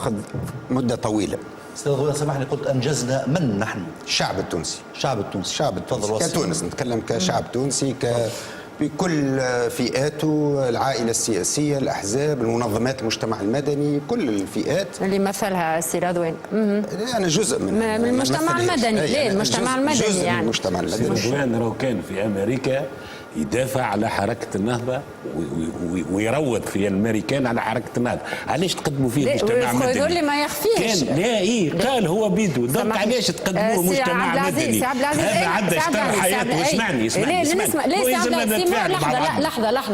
تاخذ مده طويله. استاذ غويا سامحني، قلت انجزنا من نحن؟ الشعب التونسي. الشعب التونسي. الشعب التونسي كتونس، نتكلم كشعب تونسي بكل فئاته، العائله السياسيه، الاحزاب، المنظمات، المجتمع المدني، كل الفئات اللي يمثلها السي رضوان. انا جزء من المجتمع المدني. ليه المجتمع المدني؟ جزء يعني من المجتمع المدني. السي رضوان راهو كان في امريكا يدافع على حركه النهضه ويروض في الامريكان على حركه النهضه. علاش تقدموا فيه مجتمع مدني؟ يقول لي ما يخفيش. كان لا قال هو بيدو، دونك علاش تقدموه مجتمع مدني؟ هذا عدى اشترى حياته. واسمعني ليه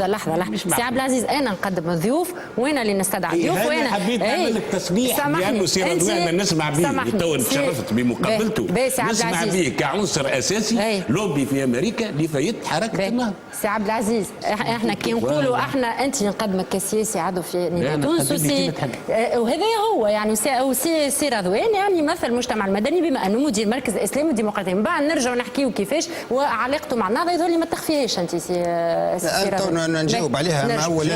لحظه سي عبد العزيز، انا نقدم ضيوف وانا اللي نستدعي ضيوف وانا حبيت نعمل لك تصريح لانه سي رضوان نسمع به تو تشرفت بمقابلته. نسمع به كعنصر اساسي لوبي في امريكا لفايت حركه النهضه. سي عبد العزيز، احنا كي نقولوا احنا انت نقدمك كسياسي عضو في نادي تونس وهذا هو يعني سي رضوان يعني يمثل المجتمع المدني بما انه مدير مركز الاسلام والديمقراطيه. من بعد نرجعوا نحكيوا كيفاش وعلاقته مع النهضه. يظهر لي ما تخفيهاش انت سي رضوان. نجاوب عليها. اولا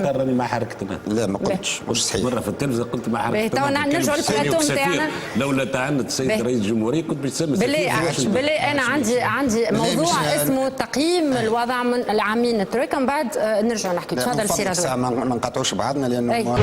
قال راني مع حركه النهضه. لا ما قلتش، مش صحيح. مره في التلفزه قلت مع حركه النهضه. تو نرجعوا للبلاتو نتاعنا. لولا تعنت السيد رئيس الجمهوريه كنت باش تسمى بالله انا عندي موضوع اسمه تقييم الوضع من العامين الترك. من بعد نرجع نحكي. تفضل سي رضوان. ما نقطعوش بعضنا لانه